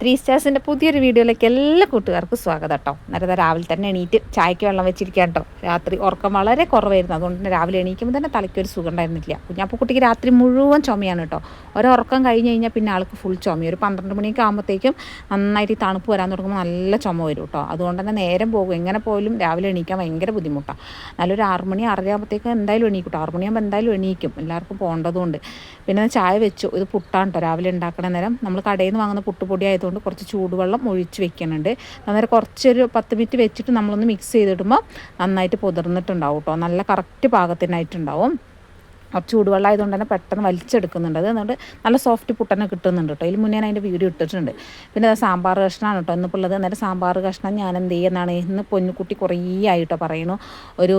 Three സ്റ്റാർസിൻ്റെ പുതിയൊരു വീഡിയോയിലേക്ക് എല്ലാ കൂട്ടുകാർക്കും സ്വാഗതം കേട്ടോ. നേരത്തെ രാവിലെ തന്നെ എണീറ്റ് ചായക്ക് വെള്ളം വെച്ചിരിക്കുക കേട്ടോ. രാത്രി ഉറക്കം വളരെ കുറവായിരുന്നു, അതുകൊണ്ട് തന്നെ രാവിലെ എണീക്കുമ്പോൾ തന്നെ തലയ്ക്കൊരു സുഖം ഉണ്ടായിരുന്നില്ല. കുഞ്ഞാപ്പക്കുട്ടിക്ക് രാത്രി മുഴുവൻ ചുമയാണ് കേട്ടോ. ഉറക്കം കഴിഞ്ഞ് കഴിഞ്ഞാൽ പിന്നെ ആൾക്ക് ഫുൾ ചുമ. ഒരു 12 മണിയൊക്കെ ആകുമ്പോഴത്തേക്കും നന്നായിട്ട് തണുപ്പ് വരാൻ തുടങ്ങുമ്പോൾ നല്ല ചുമ വരും കേട്ടോ. അതുകൊണ്ട് തന്നെ നേരം പോകും. എങ്ങനെ പോലും രാവിലെ എണീക്കാൻ ഭയങ്കര ബുദ്ധിമുട്ടാണ്. നല്ലൊരു 6 മണി 6:30 ആകുമ്പോഴത്തേക്കും എന്തായാലും എണീക്കും കേട്ടോ. 6 മണിയാകുമ്പോൾ എന്തായാലും എണീക്കും, എല്ലാവർക്കും പോകേണ്ടതുകൊണ്ട്. പിന്നെ ചായ വെച്ചു. ഇത് പുട്ടാണ് കേട്ടോ രാവിലെ ഉണ്ടാക്കണ നേരം. നമ്മൾ കടയിൽ നിന്ന് വാങ്ങുന്ന പുട്ടുപൊടി ആയതുകൊണ്ട് കുറച്ച് ചൂടുവെള്ളം ഒഴിച്ച് വെക്കുന്നുണ്ട്. അന്നേരം കുറച്ചൊരു 10 മിനിറ്റ് വെച്ചിട്ട് നമ്മളൊന്ന് മിക്സ് ചെയ്തിടുമ്പോൾ നന്നായിട്ട് പൊതിർന്നിട്ടുണ്ടാവും കേട്ടോ. നല്ല കറക്റ്റ് പാകത്തിനായിട്ടുണ്ടാവും. ചൂടുവെള്ളം ആയതുകൊണ്ട് തന്നെ പെട്ടെന്ന് വലിച്ചെടുക്കുന്നുണ്ട്. അതുകൊണ്ട് നല്ല സോഫ്റ്റ് പുട്ടന്നെ കിട്ടുന്നുണ്ട് കേട്ടോ. ഇതിൽ മുന്നേ ഞാൻ അതിൻ്റെ വീഡിയോ ഇട്ടിട്ടുണ്ട്. പിന്നെ സാമ്പാർ കഷ്ണമാണ് കേട്ടോ ഇന്നിപ്പോൾ ഉള്ളത്. അന്നേരം സാമ്പാർ കഷ്ണം ഞാൻ എന്ത് ചെയ്യുന്നതാണ്, ഇന്ന് പൊന്നുകുട്ടി കുറേ ആയിട്ടോ പറയുന്നു ഒരു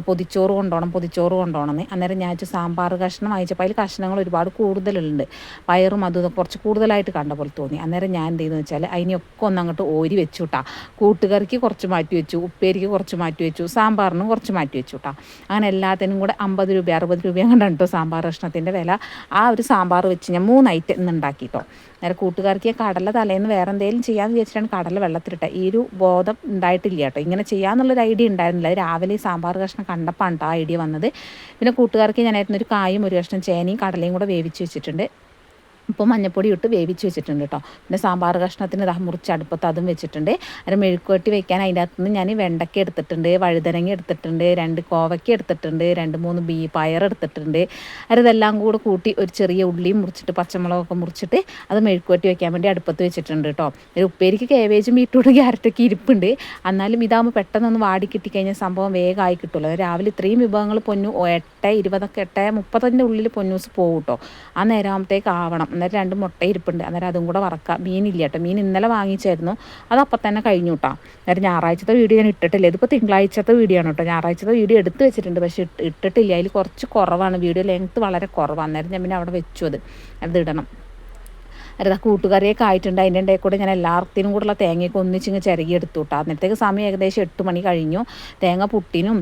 പൊതിച്ചോറ് കൊണ്ടുപോകണം എന്ന്. അന്നേരം ഞാൻ സാമ്പാർ കഷ്ണം അയച്ചപ്പോൾ അതിൽ കഷ്ണങ്ങൾ ഒരുപാട് കൂടുതലുണ്ട്. പയറും അതും കുറച്ച് കൂടുതലായിട്ട് കണ്ട പോലെ തോന്നി. അന്നേരം ഞാൻ എന്ത് ചെയ്യുന്നത് വെച്ചാൽ അതിനൊക്കെ ഒന്ന് അങ്ങോട്ട് ഓരി വെച്ചു കേട്ടോ. കൂട്ടുകറിക്ക് കുറച്ച് മാറ്റി വെച്ചു, ഉപ്പേരിക്ക് കുറച്ച് മാറ്റി വെച്ചു, സാമ്പാറിനും കുറച്ച് മാറ്റി വെച്ചു കേട്ടോ. അങ്ങനെ എല്ലാത്തിനും കൂടെ 50 രൂപ 60 രൂപ കണ്ടാണ് കേട്ടോ സാമ്പാർ കഷ്ണത്തിൻ്റെ വില. ആ ഒരു സാമ്പാർ വെച്ച് ഞാൻ 3 ഐറ്റം ഇന്ന് ഉണ്ടാക്കി കേട്ടോ. നേരെ കൂട്ടുകാർക്ക് കടല തലേന്ന് വേറെ എന്തെങ്കിലും ചെയ്യാമെന്ന് വിചാരിച്ചിട്ടാണ് കടല വെള്ളത്തിലിട്ട. ഈ ഒരു ബോധം ഉണ്ടായിട്ടില്ല കേട്ടോ. ഇങ്ങനെ ചെയ്യാമെന്നുള്ളൊരു ഐഡിയ ഉണ്ടായിരുന്നില്ല. രാവിലെ ഈ സാമ്പാർ കഷ്ണം കണ്ടപ്പോൾ കേട്ടോ ആ ഐഡിയ വന്നത്. പിന്നെ കൂട്ടുകാർക്ക് ഞാനായിരുന്നു ഒരു കായും ഒരു കഷ്ണം ചേനയും കടലയും കൂടെ വേവിച്ച് വെച്ചിട്ടുണ്ട്. ഇപ്പോൾ മഞ്ഞപ്പൊടി ഇട്ട് വേവിച്ച് വെച്ചിട്ടുണ്ട് കേട്ടോ. പിന്നെ സാമ്പാർ കഷ്ണത്തിന് മുറിച്ച് അടുപ്പത്ത് അതും വെച്ചിട്ടുണ്ട്. അത് മെഴുക്കുവരട്ടി വെക്കാൻ അതിൻ്റെ അകത്തുനിന്ന് ഞാൻ വെണ്ടയ്ക്ക എടുത്തിട്ടുണ്ട്, വഴുതനങ്ങ എടുത്തിട്ടുണ്ട്, 2 കോവയ്ക്ക എടുത്തിട്ടുണ്ട്, 2-3 പയർ എടുത്തിട്ടുണ്ട്. ഇതെല്ലാം കൂടെ കൂട്ടി ഒരു ചെറിയ ഉള്ളിയും മുറിച്ചിട്ട് പച്ചമുളകൊക്കെ മുറിച്ചിട്ട് അത് മെഴുക്കുവരട്ടി വെക്കാൻ വേണ്ടി അടുപ്പത്ത് വെച്ചിട്ടുണ്ട് കേട്ടോ. ഒരു ഉപ്പേരിക്ക് കേബേജും ബീട്രൂട്ടും ക്യാരറ്റൊക്കെ ഇരിപ്പുണ്ട്. എന്നാലും ഇതാകുമ്പോൾ പെട്ടെന്നൊന്ന് വാടി കിട്ടിക്കഴിഞ്ഞാൽ സംഭവം വേഗമായി കിട്ടുമല്ലോ. രാവിലെ ഇത്രയും വിഭവങ്ങൾ 8:20 8:30 ഉള്ളിൽ പൊന്നൂസ് പോകും കേട്ടോ. ആ നേരമാകുമ്പോഴത്തേക്ക് ആവണം. അന്നേരം 2 മുട്ട ഇരിപ്പുണ്ട്. അന്നേരം അതും കൂടെ വറക്കാം. മീനില്ല കേട്ടോ. മീൻ ഇന്നലെ വാങ്ങിച്ചായിരുന്നു, അത് അപ്പം തന്നെ കഴിഞ്ഞു കേട്ടോ. അന്നേരം ഞായറാഴ്ചത്തെ വീഡിയോ ഞാൻ ഇട്ടിട്ടില്ല. ഇതിപ്പോൾ തിങ്കളാഴ്ചത്തെ വീഡിയോ ആണ് കേട്ടോ. ഞായറാഴ്ചത്തെ വീഡിയോ എടുത്ത് വെച്ചിട്ടുണ്ട്, പക്ഷേ ഇട്ടിട്ടില്ല. അതിൽ കുറച്ച് കുറവാണ്, വീഡിയോ ലെങ്ത്ത് വളരെ കുറവാണ്. അന്നേരം ഞാൻ പിന്നെ അവിടെ വെച്ചു അത് ഇടണം. കൂട്ടുകറിയൊക്കെ ആയിട്ടുണ്ട്. അതിൻ്റെ ഇടയിൽ കൂടെ ഞാൻ എല്ലാത്തിനും കൂടെയുള്ള തേങ്ങയൊക്കെ ഒന്നിച്ചിങ്ങ് ചിരകി എടുത്തു കേട്ടോ. അന്നേരത്തേക്ക് സമയം ഏകദേശം 8 മണി കഴിഞ്ഞു. തേങ്ങ പുട്ടിനും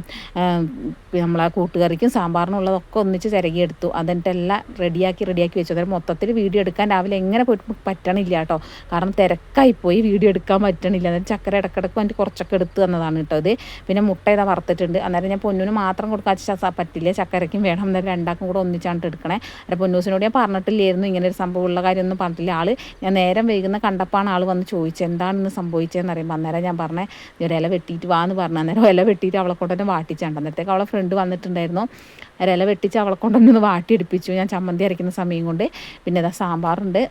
നമ്മളെ കൂട്ടുകറിക്കും സാമ്പാറിനുള്ളതൊക്കെ ഒന്നിച്ച് ചിരകി എടുത്തു. അതെല്ലാം റെഡിയാക്കി വെച്ചു. അതായത് മൊത്തത്തിൽ വീഡിയോ എടുക്കാൻ രാവിലെ എങ്ങനെ പോയിട്ട് പറ്റണില്ല കേട്ടോ. കാരണം തിരക്കായിപ്പോയി, വീഡിയോ എടുക്കാൻ പറ്റണില്ല. അന്നേരം ചക്കര ഇടക്കിടക്ക് വേണ്ടി കുറച്ചൊക്കെ എടുത്ത് തന്നതാണ് കേട്ടോ ഇത്. പിന്നെ മുട്ട ഇതാ വറുത്തിട്ടുണ്ട്. അന്നേരം ഞാൻ പൊന്നൂന് മാത്രം കൊടുക്കാൻ പറ്റില്ല, ചക്കരയ്ക്കും വേണം. അന്നേരം രണ്ടാക്കും കൂടെ ഒന്നിച്ചാണ് എടുക്കണേ. അന്നേരം പൊന്നൂസിനോട് ഞാൻ പറഞ്ഞിട്ടില്ലായിരുന്നു ഇങ്ങനെ ഒരു സംഭവമുള്ള കാര്യമൊന്നും പറഞ്ഞിട്ടില്ല. ആൾ ഞാൻ നേരം വൈകുന്ന കണ്ടപ്പാണ് ആൾ വന്ന് ചോദിച്ചത് എന്താണെന്ന് സംഭവിച്ചതെന്ന് അറിയുമ്പോൾ. അന്നേരം ഞാൻ പറഞ്ഞേ ഒരു ഇല വെട്ടിയിട്ട് വാന്ന് പറഞ്ഞു. അന്നേരം ഇല വെട്ടിയിട്ട് അവളെ കൊണ്ട് തന്നെ വാട്ടിച്ചാണ്ട്. അന്നേരത്തേക്ക് അവളെ ഫ്രണ്ട് വന്നിട്ടുണ്ടായിരുന്നു. ഇല വെട്ടിച്ച് അവളെ കൊണ്ടൊന്ന് വാട്ടിയെടുപ്പിച്ചു ഞാൻ ചമ്മന്തി അരയ്ക്കുന്ന സമയം കൊണ്ട്. പിന്നെ ഇതാ സാമ്പാറുണ്ട്.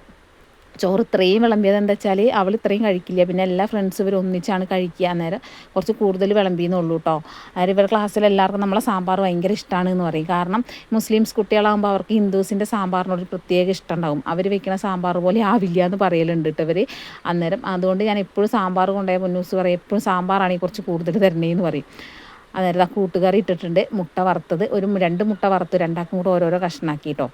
ചോറ് ഇത്രയും വിളമ്പിയത് എന്താ വെച്ചാൽ അവൾ ഇത്രയും കഴിക്കില്ല. പിന്നെ എല്ലാ ഫ്രണ്ട്സും ഇവർ ഒന്നിച്ചാണ് കഴിക്കുക. അന്നേരം കുറച്ച് കൂടുതൽ വിളമ്പിയെന്നുള്ളൂ കേട്ടോ. അതായത് ഇവരുടെ ക്ലാസ്സിൽ എല്ലാവർക്കും നമ്മളെ സാമ്പാർ ഭയങ്കര ഇഷ്ടമാണ് എന്ന് പറയും. കാരണം മുസ്ലിംസ് കുട്ടികളാകുമ്പോൾ അവർക്ക് ഹിന്ദുസിൻ്റെ സാമ്പാറിനൊരു പ്രത്യേക ഇഷ്ടം ഉണ്ടാവും. അവർ വെക്കുന്ന സാമ്പാർ പോലെ ആവില്ല എന്ന് പറയലുണ്ട് കേട്ടോ ഇവർ. അന്നേരം അതുകൊണ്ട് ഞാൻ എപ്പോഴും സാമ്പാർ കൊണ്ടുപോയ മുന്നൂസ് പറയും എപ്പോഴും സാമ്പാറാണെങ്കിൽ കുറച്ച് കൂടുതൽ തരണേന്ന് പറയും. അന്നേരം കൂട്ടുകറി ഇട്ടിട്ടുണ്ട്. മുട്ട വറുത്തത് 2 മുട്ട വറുത്ത് 2ആക്കും കൂടെ ഓരോരോ കഷ്ണാക്കി കേട്ടോ.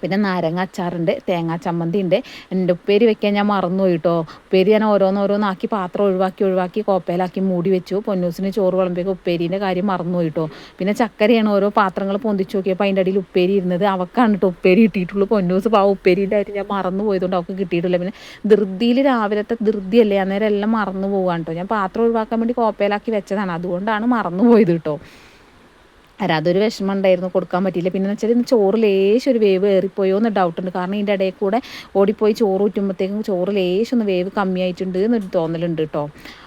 പിന്നെ നാരങ്ങ അച്ചാറുണ്ട്, തേങ്ങാ ചമ്മന്തി ഉണ്ട്. എൻ്റെ ഉപ്പേരി വെക്കാൻ ഞാൻ മറന്നുപോയി കേട്ടോ. ഉപ്പേരി ഞാൻ ഓരോന്നോരോന്നാക്കി പാത്രം ഒഴിവാക്കി കോപ്പയിലാക്കി മൂടി വെച്ചു. പൊന്നൂസിന് ചോറ് വിളമ്പിയൊക്കെ ഉപ്പേരീൻ്റെ കാര്യം മറന്നുപോയി കേട്ടോ. പിന്നെ ചക്കരയാണ് ഓരോ പാത്രങ്ങൾ പൊന്തിച്ച് നോക്കിയപ്പോൾ അതിൻ്റെ അടിയിൽ ഉപ്പേരി ഇരുന്നത്. അവക്കാണ് കേട്ടോ ഉപ്പേരി കിട്ടിയിട്ടുള്ളൂ. പൊന്നൂസ് ഉപ്പേരീൻ്റെ കാര്യം ഞാൻ മറന്നു പോയതുകൊണ്ട് അവൾക്ക് കിട്ടിയിട്ടില്ല. പിന്നെ ധൃതിയിൽ രാവിലത്തെ ധൃതിയല്ലേ, അന്നേരം എല്ലാം മറന്നു പോകാൻ കേട്ടോ. ഞാൻ പാത്രം ഒഴിവാക്കാൻ വേണ്ടി കോപ്പയിലാക്കി വെച്ചതാണ്, അതുകൊണ്ടാണ് മറന്നു പോയത് കേട്ടോ. അതൊരു വിഷമം ഉണ്ടായിരുന്നു, കൊടുക്കാൻ പറ്റിയില്ല. പിന്നെ വെച്ചാൽ ഇന്ന് ചോറ് ലേശം ഒരു വേവ് ഏറിപ്പോയോ എന്ന് ഡൗട്ടുണ്ട്. കാരണം ഇതിൻ്റെ ഇടയിൽ കൂടെ ഓടിപ്പോയി ചോറ് ഊറ്റുമ്പോഴത്തേക്കും ചോറ് ലേശം ഒന്ന് വേവ് കമ്മിയായിട്ടുണ്ട് എന്നൊരു തോന്നലുണ്ട് കേട്ടോ.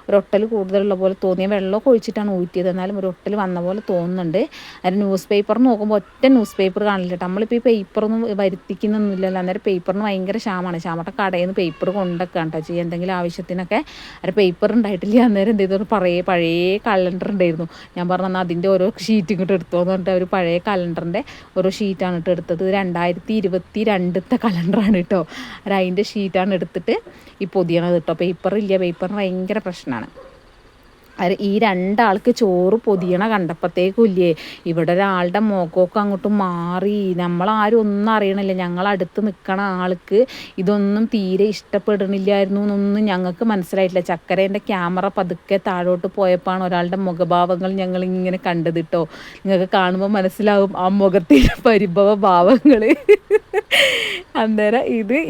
ഒരു ഒട്ടൽ കൂടുതലുള്ള പോലെ തോന്നിയ വെള്ളമൊക്കെ ഒഴിച്ചിട്ടാണ് ഊറ്റിയത്, എന്നാലും ഒരു ഒട്ടൽ വന്ന പോലെ തോന്നുന്നുണ്ട്. അതിന് ന്യൂസ് പേപ്പർ നോക്കുമ്പോൾ ഒറ്റ ന്യൂസ് പേപ്പർ കാണില്ല കേട്ടോ. നമ്മളിപ്പോൾ ഈ പേപ്പറൊന്നും വരുത്തിക്കുന്നൊന്നുമില്ലല്ലോ. അന്നേരം പേപ്പറിന് ഭയങ്കര ക്ഷാമമാണ്. ക്ഷാമത്തെ കടയിൽ നിന്ന് പേപ്പർ കൊണ്ടൊക്കെ കേട്ടോ ചെയ്യുക എന്തെങ്കിലും ആവശ്യത്തിനൊക്കെ. അത് പേപ്പർ ഉണ്ടായിട്ടില്ല. അന്നേരം എന്ത് ചെയ്തു, പഴയ കലണ്ടർ ഉണ്ടായിരുന്നു. ഞാൻ പറഞ്ഞാൽ അതിൻ്റെ ഓരോ ഷീറ്റ് ഇങ്ങോട്ട് എടുത്തോന്ന് പറഞ്ഞിട്ട് ഒരു പഴയ കലണ്ടറിൻ്റെ ഓരോ ഷീറ്റാണ് കേട്ടോ എടുത്തത്. 2022 കലണ്ടറാണ് കേട്ടോ. അതിൻ്റെ ഷീറ്റാണ് എടുത്തിട്ട് ഈ പൊതിയണത് കേട്ടോ. പേപ്പറില്ല, പേപ്പറിന് ഭയങ്കര പ്രശ്നമാണ്. ഈ രണ്ടാൾക്ക് ചോറ് പൊതിയണ കണ്ടപ്പോഴത്തേക്കും ഇല്ലേ ഇവിടെ ഒരാളുടെ മുഖമൊക്കെ അങ്ങോട്ട് മാറി. നമ്മളാരും ഒന്നും അറിയണില്ല. ഞങ്ങളടുത്ത് നിൽക്കണ ആൾക്ക് ഇതൊന്നും തീരെ ഇഷ്ടപ്പെടണില്ലായിരുന്നു എന്നൊന്നും ഞങ്ങൾക്ക് മനസ്സിലായിട്ടില്ല. ചക്കരേൻ്റെ ക്യാമറ പതുക്കെ താഴോട്ട് പോയപ്പോഴാണ് ഒരാളുടെ മുഖഭാവങ്ങൾ ഞങ്ങളിങ്ങനെ കണ്ടത് കേട്ടോ. നിങ്ങൾക്ക് കാണുമ്പോൾ മനസ്സിലാവും ആ മുഖത്തിൻ്റെ പരിഭവ ഭാവങ്ങൾ. അന്നേരം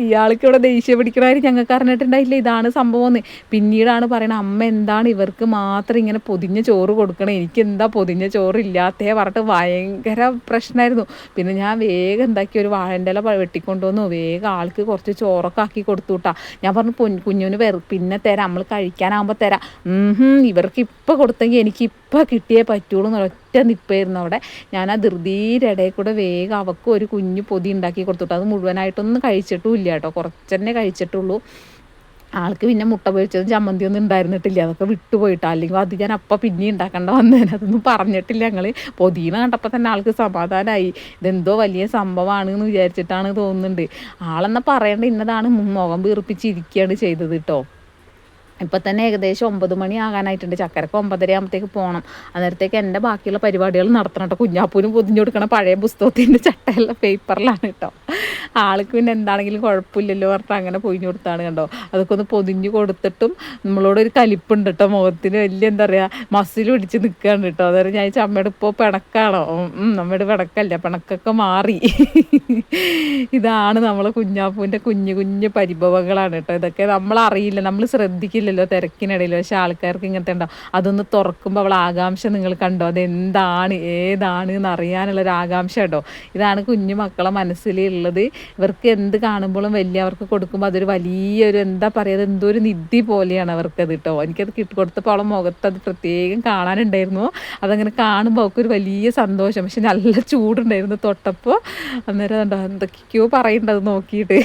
ഇയാൾക്ക് ഇവിടെ ദേഷ്യം പിടിക്കണമായിരുന്നു. ഞങ്ങൾക്ക് അറിഞ്ഞിട്ടുണ്ടായില്ല ഇതാണ് സംഭവം എന്ന്. പിന്നീടാണ് പറയണത് അമ്മ എന്താണ് ഇവർക്ക് മാത്രം ഇങ്ങനെ പൊതിഞ്ഞ ചോറ് കൊടുക്കണം, എനിക്കെന്താ പൊതിഞ്ഞ ചോറില്ലാത്തേ പറഞ്ഞിട്ട് ഭയങ്കര പ്രശ്നമായിരുന്നു. പിന്നെ ഞാൻ വേഗം എന്താക്കി ഒരു വാഴൻ്റെ ഇല വെട്ടിക്കൊണ്ടുവന്നു വേഗം ആൾക്ക് കുറച്ച് ചോറൊക്കെ ആക്കി കൊടുത്തു കേട്ടാ. ഞാൻ പറഞ്ഞു കുഞ്ഞുവിന് പിന്നെ തരാം, നമ്മൾ കഴിക്കാനാകുമ്പോൾ തരാം. ഇവർക്ക് ഇപ്പോൾ കൊടുത്തെങ്കിൽ എനിക്ക് ഇപ്പോൾ കിട്ടിയേ പറ്റുള്ളൂ എന്നൊറ്റ നിപ്പായിരുന്നു അവിടെ. ഞാൻ ആ ധൃതിയുടെ ഇടയിൽ കൂടെ വേഗം അവൾക്ക് ഒരു കുഞ്ഞു പൊതി ഉണ്ടാക്കി കൊടുത്തുട്ടോ. അത് മുഴുവനായിട്ടൊന്നും കഴിച്ചിട്ടും ഇല്ല കേട്ടോ, കുറച്ച് തന്നെ കഴിച്ചിട്ടുള്ളൂ. ആൾക്ക് പിന്നെ മുട്ട പൊരിച്ചതും ചമ്മന്തിയൊന്നും ഉണ്ടായിരുന്നിട്ടില്ല, അതൊക്കെ വിട്ടുപോയിട്ടോ. അല്ലെങ്കിൽ അത് ഞാൻ അപ്പം പിന്നെ ഉണ്ടാക്കേണ്ട വന്നേനെ. അതൊന്നും പറഞ്ഞിട്ടില്ല ഞങ്ങൾ. പൊതിന കണ്ടപ്പോൾ തന്നെ ആൾക്ക് സമാധാനമായി. ഇതെന്തോ വലിയ സംഭവമാണ് എന്ന് വിചാരിച്ചിട്ടാണ് തോന്നുന്നുണ്ട്. ആളെന്നാൽ പറയേണ്ട ഇന്നതാണ് മുഖം വീർപ്പിച്ചിരിക്കുകയാണ് ചെയ്തത് കേട്ടോ. ഇപ്പം തന്നെ ഏകദേശം 9 മണി ആകാനായിട്ടുണ്ട്. ചക്കരക്ക് 9:30 ആകുമ്പോഴത്തേക്ക് പോകണം. അന്നേരത്തേക്ക് എൻ്റെ ബാക്കിയുള്ള പരിപാടികൾ നടത്തണം കേട്ടോ. കുഞ്ഞാപ്പൂനും പൊതിഞ്ഞു കൊടുക്കണം പഴയ പുസ്തകത്തിൻ്റെ ചട്ടയുള്ള പേപ്പറിലാണ് കേട്ടോ. ആൾക്ക് പിന്നെ എന്താണെങ്കിലും കുഴപ്പമില്ലല്ലോ പറഞ്ഞിട്ട് അങ്ങനെ പൊതിഞ്ഞു കൊടുത്താണ് കണ്ടോ. അതൊക്കെ ഒന്ന് പൊതിഞ്ഞു കൊടുത്തിട്ടും നമ്മളോടൊരു കലിപ്പുണ്ട് കേട്ടോ. മുഖത്തിന് വലിയ എന്താ പറയുക മസിൽ പിടിച്ച് നിൽക്കുകയാണ് കേട്ടോ. അന്നേരം ഞാൻ അമ്മയുടെ ഇപ്പോൾ പിണക്കാണോ? നമ്മുടെ പിണക്കല്ല, പിണക്കൊക്കെ മാറി. ഇതാണ് നമ്മളെ കുഞ്ഞാപ്പൂവിൻ്റെ കുഞ്ഞു കുഞ്ഞു പരിഭവങ്ങളാണ് കേട്ടോ. ഇതൊക്കെ നമ്മളറിയില്ല, നമ്മൾ ശ്രദ്ധിക്കില്ല തിരക്കിനിടയിൽ. പക്ഷെ ആൾക്കാർക്ക് ഇങ്ങനത്തെ ഉണ്ടാവും. അതൊന്ന് തുറക്കുമ്പോൾ അവൾ ആകാംക്ഷ നിങ്ങൾ കണ്ടോ, അതെന്താണ് ഏതാണ് എന്ന് അറിയാനുള്ളൊരു ആകാംക്ഷ കേട്ടോ. ഇതാണ് കുഞ്ഞു മക്കളെ മനസ്സിലുള്ളത്. ഇവർക്ക് എന്ത് കാണുമ്പോഴും വലിയവർക്ക് കൊടുക്കുമ്പോൾ അതൊരു വലിയൊരു എന്താ പറയുക, എന്തോ ഒരു നിധി പോലെയാണ് അവർക്കത് കേട്ടോ. എനിക്കത് കൊടുത്തപ്പോൾ അവളെ മുഖത്ത് അത് പ്രത്യേകം കാണാനുണ്ടായിരുന്നു. അതങ്ങനെ കാണുമ്പോൾ അവൾക്കൊരു വലിയ സന്തോഷം. പക്ഷെ നല്ല ചൂടുണ്ടായിരുന്നു തൊട്ടപ്പോൾ. അന്നേരം കണ്ടോ എന്തൊക്കെയോ പറയേണ്ടത് നോക്കിയിട്ട്.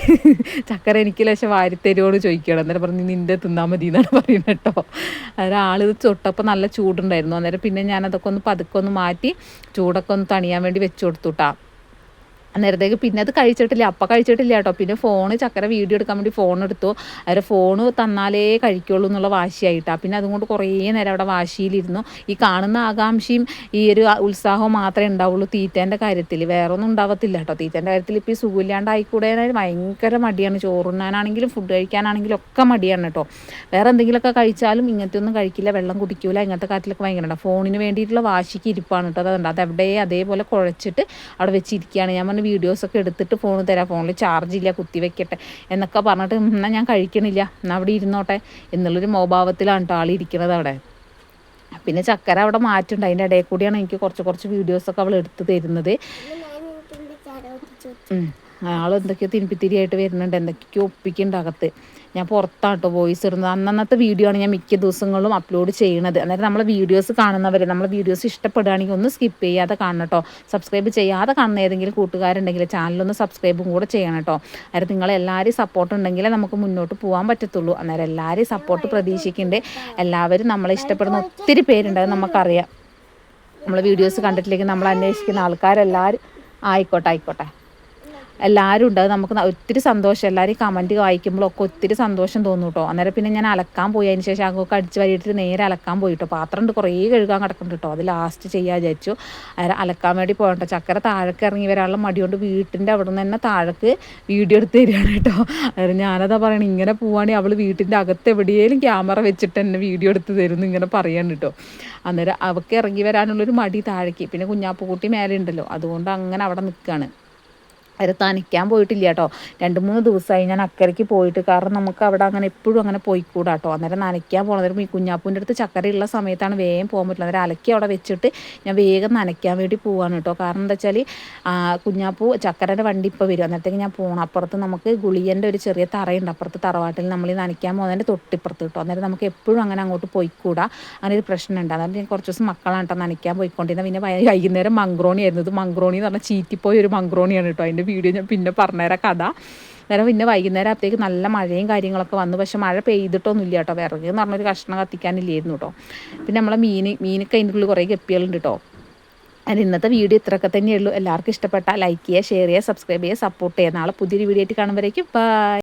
ചക്കര എനിക്ക് ലേശം വാരിത്തരുവോട് ചോദിക്കുകയാണ്. അന്നേരം പറഞ്ഞു നിൻ്റെ തിന്നാൽ മതി എന്നാണ് പറയുന്നത് കേട്ടോ. ഒരാളിത് തൊട്ടപ്പോൾ നല്ല ചൂടുണ്ടായിരുന്നു. അന്നേരം പിന്നെ ഞാനതൊക്കെ ഒന്ന് പതുക്കെ ഒന്ന് മാറ്റി ചൂടൊക്കെ ഒന്ന് തണിയാൻ വേണ്ടി വെച്ച് കൊടുത്തുട്ടാ. അന്നേരത്തേക്ക് പിന്നെ അത് കഴിച്ചിട്ടില്ല, അപ്പം കഴിച്ചിട്ടില്ല കേട്ടോ. പിന്നെ ചക്കര വീഡിയോ എടുക്കാൻ വേണ്ടി ഫോൺ എടുത്തു. അവരെ ഫോൺ തന്നാലേ കഴിക്കുള്ളൂ എന്നുള്ള വാശിയായിട്ടാണ്. പിന്നെ അതുകൊണ്ട് കുറേ നേരം അവിടെ വാശിയിലിരുന്നു. ഈ കാണുന്ന ആകാംക്ഷയും ഈ ഒരു ഉത്സാഹവും മാത്രമേ ഉണ്ടാവുള്ളൂ തീറ്റേൻ്റെ കാര്യത്തിൽ, വേറെ ഒന്നും ഉണ്ടാവത്തില്ല കേട്ടോ. തീറ്റേൻ്റെ കാര്യത്തിൽ ഇപ്പോൾ ഈ സുഖമില്ലാണ്ടായിക്കൂടെ ഭയങ്കര മടിയാണ്. ചോറുണ്ണാനാണെങ്കിലും ഫുഡ് കഴിക്കാനാണെങ്കിലും ഒക്കെ മടിയാണ് കേട്ടോ. വേറെ എന്തെങ്കിലുമൊക്കെ കഴിച്ചാലും ഇങ്ങനത്തെ ഒന്നും കഴിക്കില്ല, വെള്ളം കുടിക്കില്ല, ഇങ്ങനത്തെ കാര്യത്തിലൊക്കെ ഭയങ്കര ഉണ്ടാവും. ഫോണിന് വേണ്ടിയിട്ടുള്ള വാശിക്ക് ഇരിപ്പാണ് കേട്ടോ. അതുകൊണ്ട് അതെവിടെ അതേപോലെ കുഴച്ചിട്ട് അവിടെ വെച്ചിരിക്കുകയാണ്. ഞാൻ പറഞ്ഞ വീഡിയോസൊക്കെ എടുത്തിട്ട് ഫോൺ തരാം, ഫോണിൽ ചാർജില്ല, കുത്തി വെക്കട്ടെ എന്നൊക്കെ പറഞ്ഞിട്ട് എന്നാൽ ഞാൻ കഴിക്കണില്ല, എന്നാൽ അവിടെ ഇരുന്നോട്ടെ എന്നുള്ളൊരു മോഭാവത്തിലാണ് കേട്ടോ ആളിരിക്കുന്നത് അവിടെ. പിന്നെ ചക്കര അവിടെ മാറ്റുണ്ട്, അതിൻ്റെ ഇടയിൽ കൂടിയാണ് എനിക്ക് കുറച്ച് വീഡിയോസൊക്കെ അവൾ എടുത്ത് തരുന്നത്. ആൾ എന്തൊക്കെയോ തിരുപ്പിത്തിരിയായിട്ട് വരുന്നുണ്ട്, എന്തൊക്കെയോ ഒപ്പിക്കുന്നുണ്ട് അകത്ത്. ഞാൻ പുറത്താണ് കേട്ടോ വോയിസ് ഇടുന്നത്. അന്നത്തെ വീഡിയോ ആണ് ഞാൻ മിക്ക ദിവസങ്ങളിലും അപ്ലോഡ് ചെയ്യണത്. അന്നേരം നമ്മളെ വീഡിയോസ് കാണുന്നവർ നമ്മളെ വീഡിയോസ് ഇഷ്ടപ്പെടുകയാണെങ്കിൽ ഒന്ന് സ്കിപ്പ് ചെയ്യാതെ കാണണം കേട്ടോ. സബ്സ്ക്രൈബ് ചെയ്യാതെ കാണുന്ന ഏതെങ്കിലും കൂട്ടുകാരുണ്ടെങ്കിൽ ചാനലൊന്ന് സബ്സ്ക്രൈബും കൂടെ ചെയ്യണം കേട്ടോ. അന്നേരം നിങ്ങളെല്ലാവരും സപ്പോർട്ട് ഉണ്ടെങ്കിലേ നമുക്ക് മുന്നോട്ട് പോകാൻ പറ്റത്തുള്ളൂ. അന്നേരം എല്ലാവരും സപ്പോർട്ട് പ്രതീക്ഷിക്കുന്നുണ്ട്. എല്ലാവരും നമ്മളെ ഇഷ്ടപ്പെടുന്ന ഒത്തിരി പേരുണ്ട്, അത് നമുക്കറിയാം. നമ്മളെ വീഡിയോസ് കണ്ടിട്ടില്ലെങ്കിൽ നമ്മൾ അന്വേഷിക്കുന്ന ആൾക്കാരെല്ലാവരും ആയിക്കോട്ടെ എല്ലാവരും ഉണ്ട്. അത് നമുക്ക് ഒത്തിരി സന്തോഷം. എല്ലാവരും കമൻറ്റ് വായിക്കുമ്പോഴൊക്കെ ഒത്തിരി സന്തോഷം തോന്നും കേട്ടോ. അന്നേരം പിന്നെ ഞാൻ അലക്കാൻ പോയി, അതിന് ശേഷം അങ്ങോട്ട് അടിച്ച് വരിയിട്ട് നേരെ അലക്കാൻ പോയിട്ടോ. പാത്രം ഉണ്ട് കുറേ കഴുകാൻ കിടക്കുന്നുണ്ട് കേട്ടോ, അത് ലാസ്റ്റ് ചെയ്യാൻ വിചാരിച്ചു. അലക്കാൻ വേണ്ടി പോകട്ടോ. ചക്കര താഴേക്ക് ഇറങ്ങി വരാനുള്ള മടികൊണ്ട് വീട്ടിൻ്റെ അവിടെ നിന്ന് തന്നെ താഴേക്ക് വീഡിയോ എടുത്ത് തരികയാണ് കേട്ടോ. അന്നേരം ഞാനതാ പറയണം, ഇങ്ങനെ പോവുകയാണെങ്കിൽ അവൾ വീട്ടിൻ്റെ അകത്ത് എവിടെയെങ്കിലും ക്യാമറ വെച്ചിട്ട് തന്നെ വീഡിയോ എടുത്ത് തരുന്നു ഇങ്ങനെ പറയാൻ കേട്ടോ. അന്നേരം അവൾക്ക് ഇറങ്ങി വരാനുള്ളൊരു മടി താഴേക്ക്. പിന്നെ കുഞ്ഞാപ്പുകുട്ടി മേലെ ഉണ്ടല്ലോ, അതുകൊണ്ട് അങ്ങനെ അവിടെ നിൽക്കുകയാണ്. അത് തനിക്കാൻ പോയിട്ടില്ല കേട്ടോ. 2-3 ദിവസമായി ഞാൻ അക്കരയ്ക്ക് പോയിട്ട്. കാരണം നമുക്ക് അവിടെ അങ്ങനെ എപ്പോഴും അങ്ങനെ പോയിക്കൂടാ കേട്ടോ. അന്നേരം നനയ്ക്കാൻ പോകണം. ഈ കുഞ്ഞാപ്പൂൻ്റെ അടുത്ത് ചക്കരയുള്ള സമയത്താണ് വേഗം പോകാൻ പറ്റില്ല. അന്നേരം അലക്കി അവിടെ വെച്ചിട്ട് ഞാൻ വേഗം നനയ്ക്കാൻ വേണ്ടി പോവാണ് കേട്ടോ. കാരണം എന്താ വെച്ചാൽ കുഞ്ഞാപ്പൂ ചക്കരൻ്റെ വണ്ടി ഇപ്പോൾ വരും. അന്നേരത്തേക്ക് ഞാൻ പോകണം. അപ്പുറത്ത് നമുക്ക് ഗുളിയൻ്റെ ഒരു ചെറിയ തറയുണ്ട് അപ്പുറത്ത് തറവാട്ടിൽ, നമ്മൾ ഈ നനയ്ക്കാൻ പോകുന്നതിൻ്റെ തൊട്ടിപ്പുറത്ത് കേട്ടോ. അന്നേരം നമുക്ക് എപ്പോഴും അങ്ങനെ അങ്ങോട്ട് പോയിക്കൂടാ, അങ്ങനെ ഒരു പ്രശ്നമുണ്ട്. അന്നേരം ഞാൻ കുറച്ച് ദിവസം മക്കളാണ് കേട്ടോ നനയ്ക്കാൻ പോയിക്കൊണ്ടിരുന്നത്. പിന്നെ വൈകുന്നേരം മങ്ക്രോണി ആയിരുന്നു. ഇത് മങ്ക്രോണി എന്ന് പറഞ്ഞാൽ ചീറ്റിപ്പോയ ഒരു മങ്ക്രോണിയാണ് കേട്ടോ. അതിൻ്റെ വീഡിയോ ഞാൻ പിന്നെ പറഞ്ഞുതരാം കഥ. അന്നേരം പിന്നെ വൈകുന്നേരം ആയപ്പോഴത്തേക്ക് നല്ല മഴയും കാര്യങ്ങളൊക്കെ വന്നു. പക്ഷെ മഴ പെയ്തിട്ടൊന്നുമില്ല കേട്ടോ. വിറക് എന്ന് പറഞ്ഞൊരു കഷ്ണം കത്തിക്കാനില്ലായിരുന്നു കേട്ടോ. പിന്നെ നമ്മളെ മീനൊക്കെ അതിൻ്റെ ഉള്ളിൽ കുറേ ഗപ്പികളുണ്ട് കേട്ടോ. അതിന് ഇന്നത്തെ വീഡിയോ ഇത്രയൊക്കെ തന്നെയുള്ളൂ. എല്ലാവർക്കും ഇഷ്ടപ്പെട്ടാൽ ലൈക്ക് ചെയ്യുക, ഷെയർ ചെയ്യുക, സബ്സ്ക്രൈബ് ചെയ്യുക, സപ്പോർട്ട് ചെയ്യുക. നാളെ പുതിയൊരു വീഡിയോ ആയിട്ട് കാണുമ്പോഴേക്കും ബൈ.